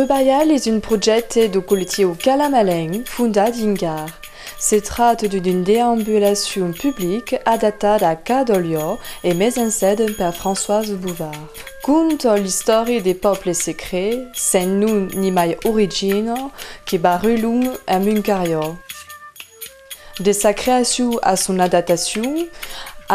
Rubaial est un projet de colletio Calamaleng fundado in Gar. Si tratta d'une déambulation publique adattata a Cadolio et mise en scène par Françoise Bouvard. Conte l'histoire des peuples secrets, sans nom ni mai origine, qui barulung a Muncario. De sa création à son adaptation,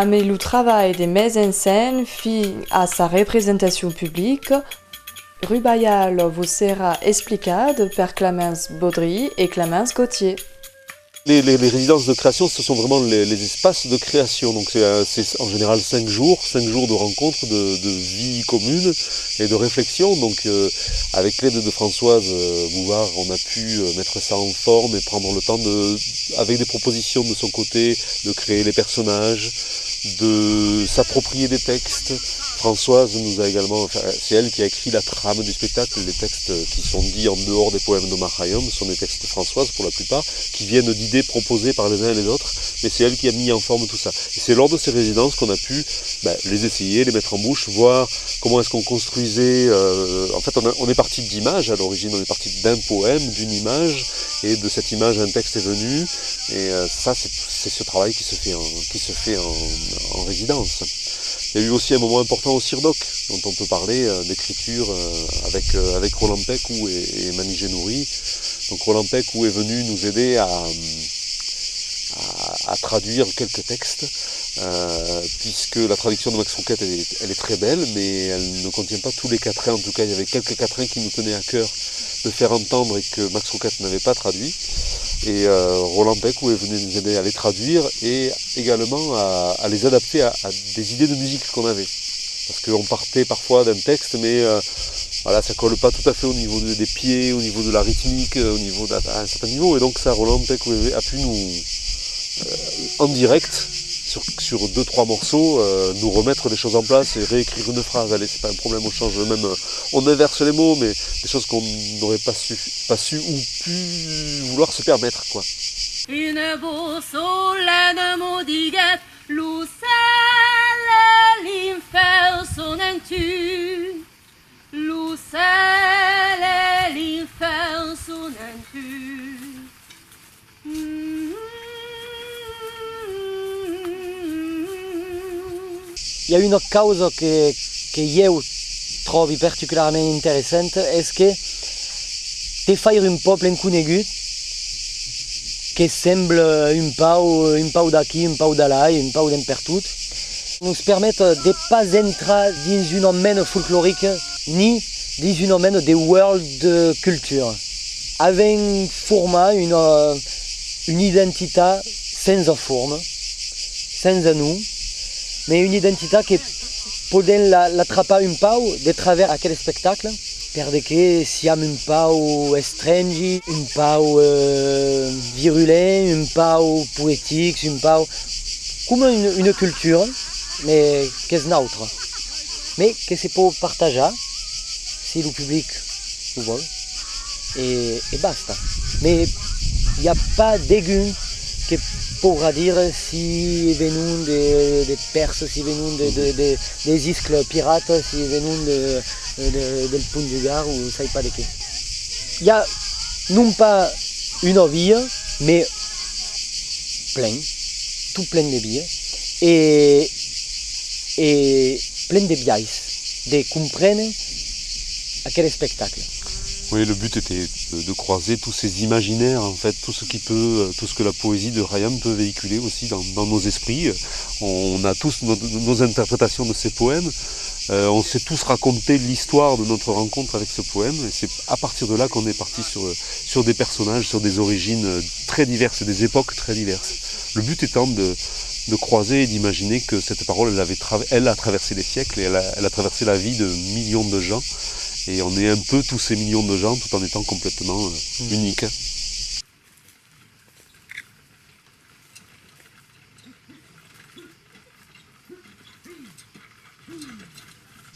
mais le travail de mise en scène fit à sa représentation publique, Rubaial vous sera expliqué par Clémence Baudry et Clémence Gauthier. Les résidences de création, ce sont vraiment les espaces de création. Donc c'est en général 5 jours de rencontres, de vie commune et de réflexion. Donc avec l'aide de Françoise Bouvard, on a pu mettre ça en forme et prendre le temps avec des propositions de son côté, de créer les personnages, de s'approprier des textes. Françoise nous a également, c'est elle qui a écrit la trame du spectacle. Les textes qui sont dits en dehors des poèmes de Mahayam sont des textes de Françoise pour la plupart, qui viennent d'idées proposées par les uns et les autres, mais c'est elle qui a mis en forme tout ça. Et c'est lors de ces résidences qu'on a pu les essayer, les mettre en bouche, voir comment est-ce qu'on construisait. En fait, on est parti d'images à l'origine, on est parti d'un poème, d'une image, et de cette image un texte est venu. Et ça, c'est ce travail qui se fait en résidence. Il y a eu aussi un moment important au CIRDOC, dont on peut parler d'écriture avec Roland Pecou et Mani Genouri. Donc Roland Pecou est venu nous aider à traduire quelques textes, puisque la traduction de Max Rouquette, elle est très belle, mais elle ne contient pas tous les quatrains. En tout cas, il y avait quelques quatrains qui nous tenaient à cœur de faire entendre et que Max Rouquette n'avait pas traduit. Et Roland Pecou est venu nous aider à les traduire et également à les adapter à des idées de musique qu'on avait. Parce qu'on partait parfois d'un texte, mais ça colle pas tout à fait au niveau des pieds, au niveau de la rythmique, au niveau à un certain niveau. Et donc ça, Roland Pecou a pu nous, en direct, sur 2-3 morceaux, nous remettre les choses en place et réécrire une phrase. Allez, c'est pas un problème, on change même, on inverse les mots, mais des choses qu'on n'aurait pas su ou pu vouloir se permettre, quoi. Une bussola modigat, l'ucelle l'infer sonantu, l'ucelle l'infer sonantu. Il y a une cause que io trovi particolarmente interessante, è che te fai un peuple inconegut che sembla un pau d'aquí, un pau d'allà, un pau d'impertut, nous permettent de pas entrer dans un domaine folklorique ni dans un domaine de world culture, avec format une identité sans forme, sans nous, mais une identité qui peut l'attraper un peu de travers à quel spectacle, perché siamo un po' strangi, un po' virulents, un po' poétiques, un po' comme une culture, mais qui est neutre, mais que se peut partager si le public le veut, et basta. Mais il n'y a pas d'aigu qui pourra dire si venons de Perse, si venons des isles pirates, si venons del Pont du Gard ou ça ne sais pas de qui. Il y a non pas une vie, mais tout plein de billets et plein de biais, de comprendre à quel spectacle. Oui, le but était de croiser tous ces imaginaires, en fait, tout ce que la poésie de Khayyam peut véhiculer aussi dans nos esprits. On a tous nos interprétations de ces poèmes. On s'est tous raconté l'histoire de notre rencontre avec ce poème. Et c'est à partir de là qu'on est parti sur des personnages, sur des origines très diverses, des époques très diverses. Le but étant de croiser et d'imaginer que cette parole, elle a traversé les siècles et elle a traversé la vie de millions de gens. Et on est un peu tous ces millions de gens tout en étant complètement uniques.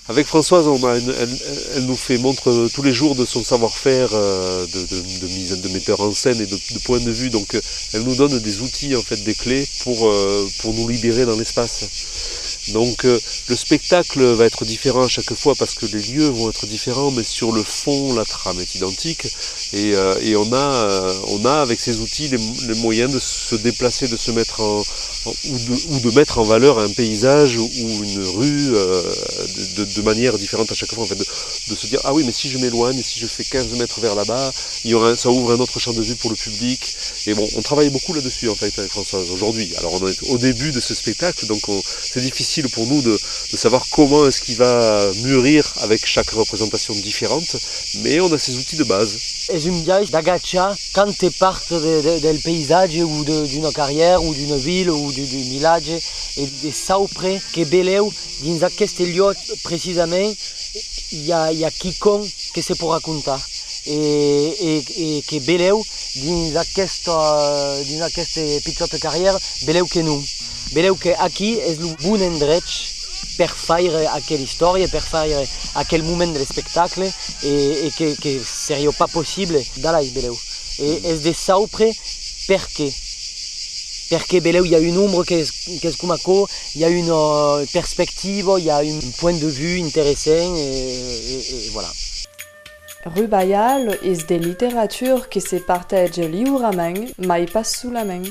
Avec Françoise, elle nous montre tous les jours de son savoir-faire de metteur en scène et de point de vue. Donc elle nous donne des outils, en fait, des clés pour nous libérer dans l'espace. Donc le spectacle va être différent à chaque fois parce que les lieux vont être différents, mais sur le fond, la trame est identique. Et on a avec ces outils les moyens de se déplacer, de se mettre ou de mettre en valeur un paysage ou une rue de manière différente à chaque fois. En fait, de se dire, ah oui, mais si je m'éloigne, si je fais 15 mètres vers là-bas, ça ouvre un autre champ de vue pour le public. Et bon, on travaille beaucoup là-dessus en fait avec Françoise aujourd'hui. Alors on est au début de ce spectacle, donc c'est difficile pour nous de savoir comment est-ce qu'il va mûrir avec chaque représentation différente, mais on a ces outils de base. És un viatge d'agachar quand tu part del paisatge ou d'una carrière ou d'una ville ou d'un village et de saupre que veleu dins aquest lloc precisament hi ha quelcom que se pot racontar e que veleu dins aquesta pitjota carriera veleu que non. Veleu que aquí és el bon endreig per fer aquella història, per fer aquell moment de l'espectacle i que seria pas possible d'allà, veleu. I és de saupre perquè veleu hi ha un ombre que és com això, hi ha una perspectiva, hi ha un point de vue interessant i voilà. Rubayal és de literatura que se partage lliurement, mai pas solament.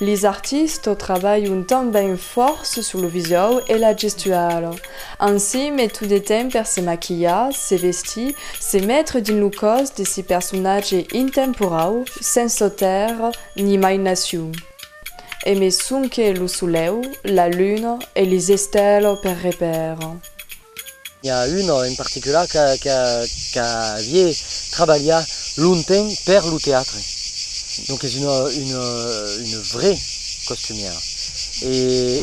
Les artistes travaillent també força sur le visual et la gestual. Ainsi, met tout de temps per se maquillar, se vestir, se mettre dins le cos de ces personnages intemporals, sense terre ni imagination. Et me sonque le soleil, la lune et les estelles per repère. Hi ha un en particular que havia treballat longtemps per el teatre. Donc és une vraie costumière.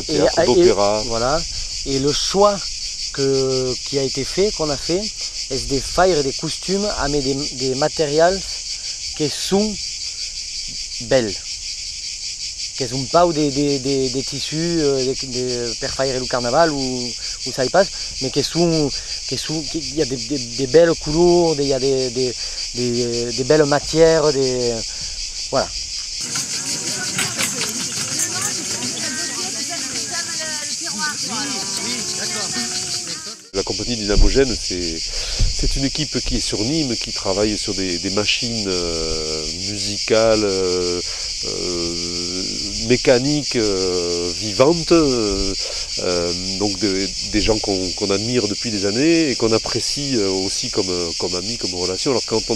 Théâtre d'opéra. Voilà. Et le choix qui a été fait, qu'on a fait, est de faire des costumes avec des matériaux qui sont belles. Que sont pas des tissus per faire le carnaval ou ça y passe, mais il y a des belles couleurs, il y a des belles matières, voilà. La compagnie Dynamogène, c'est une équipe qui est sur Nîmes, qui travaille sur des machines musicales, mécaniques, vivantes, donc des gens qu'on admire depuis des années et qu'on apprécie aussi comme amis, comme relation. Alors quand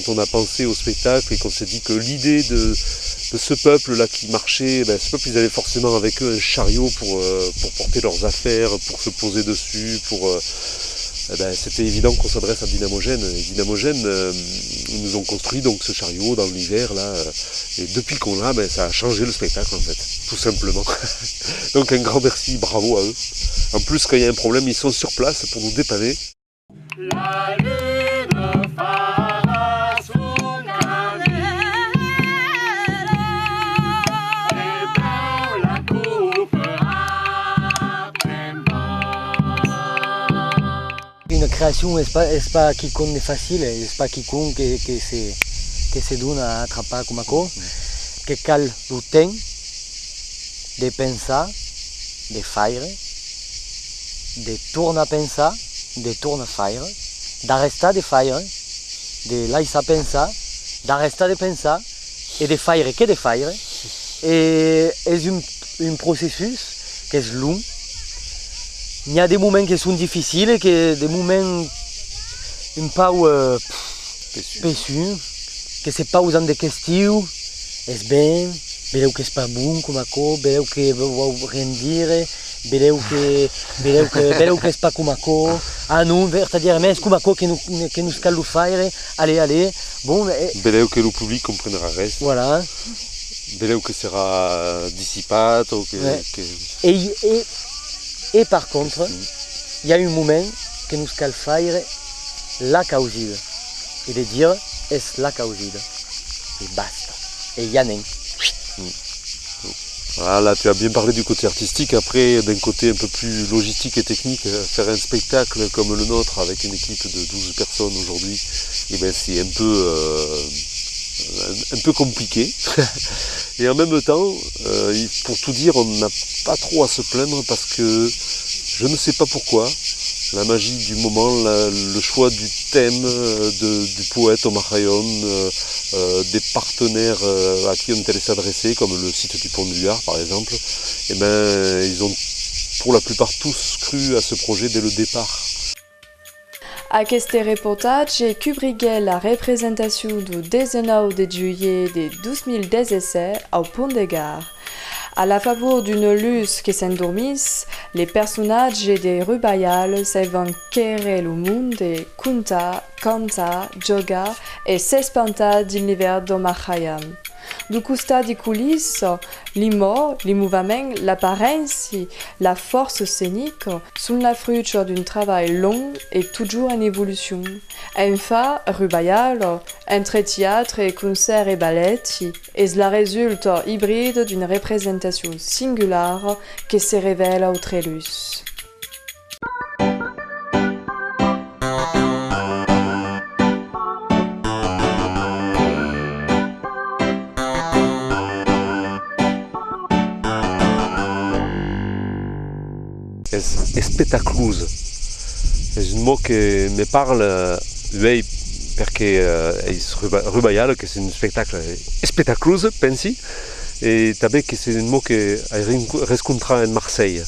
on a pensé au spectacle et qu'on s'est dit que l'idée de ce peuple-là qui marchait, ce peuple, ils avaient forcément avec eux un chariot pour porter leurs affaires, pour se poser dessus, c'était évident qu'on s'adresse à Dynamogène. Et Dynamogène, ils nous ont construit donc ce chariot dans l'hiver, là, et depuis qu'on l'a, ça a changé le spectacle en fait, tout simplement. Donc un grand merci, bravo à eux. En plus, quand il y a un problème, ils sont sur place pour nous dépanner. La lune fera son carnet, et dans la coupe à Une création n'est pas quiconque de facile, n'est pas quiconque que se donne à attraper comme ça, que cal le temps de penser, de faire, de tourner à penser, de tourner à faire, d'arrêter de faire, de laisser penser, d'arrêter de penser et de faire que de faire. Et c'est un processus qui est long. Il y a des moments qui sont difficiles, des moments un peu pessus, que c'est pas usant des questions, est bien, veleu que c'est pas bon comme ça, veleu que va rien dire, veleu que c'est pas comme ça, ah non, c'est-à-dire mais c'est comme ça que nous cal le faire, allez, bon. Veleu que le public comprendra reste. Voilà. Veleu que sera dissipato, Et par contre, il y a un moment que nous cal faire la causide. Et de dire, est la causide. Et basta. Et il y en a. Voilà, tu as bien parlé du côté artistique. Après, d'un côté un peu plus logistique et technique, faire un spectacle comme le nôtre avec une équipe de 12 personnes aujourd'hui, c'est un peu compliqué. Et en même temps, pour tout dire, on n'a pas trop à se plaindre parce que je ne sais pas pourquoi. La magie du moment, le choix du thème du poète Omar Khayyam, des partenaires à qui on est allé s'adresser, comme le site du Pont du Gard par exemple, eh ben, ils ont pour la plupart tous cru à ce projet dès le départ. Aquest reportatge cobrigué la représentation du 19 de juillet de 2017 au Pont de Gard. À la faveur d'une luce qui s'endormisse, les personnages de Rubayal s'évanqueraient le monde et conta, canta, joga et s'espanta d'univers d'Omar Khayyam. Du costat des coulisses, l'humour, les mouvements, l'apparence, la force scénique sont la fruit d'un travail long et toujours en évolution. Enfin, Rubayal, entre théâtre et concert et ballet, est la résultat hybride d'une représentation singulière qui se révèle au trélus. Espetacluse. C'est un mot qui me parle, lui, perché Rubayal, che c'est un spectacle espetacluse, pensi, et també que c'est un mot que rencontra en Marseille,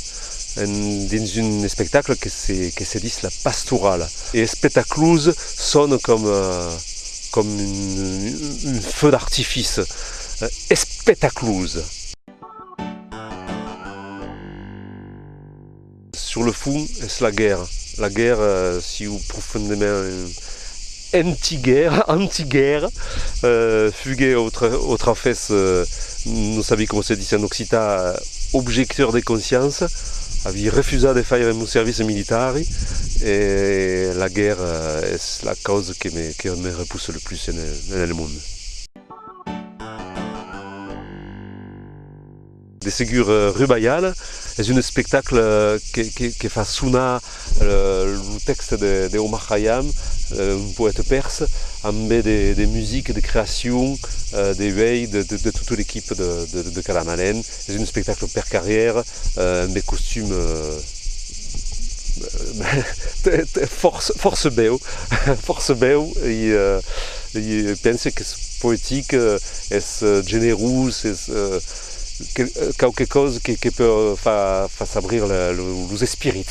dans un spectacle que se dit la pastorale. Et espetacluse sonne comme un feu d'artifice. Espetacluse. Sur le fond, c'est la guerre. La guerre, si vous profondément anti-guerre, fugué autre fesse, nous savons comment se dit en occitan, objecteur de conscience, avait refusé de faire un service militaire et la guerre est la cause qui me repousse le plus dans le monde. De segur Rubayal est un spectacle qui fait sonner le texte de Omar Khayyam, un poète perse, avec des musiques, des créations, des veilles de toute l'équipe de Calamalen. C'est un spectacle per carrière, des costumes force beau, et je pense que c'est poétique, c'est généreux, c'est quelque chose qui peut faire s'abrir les esprits.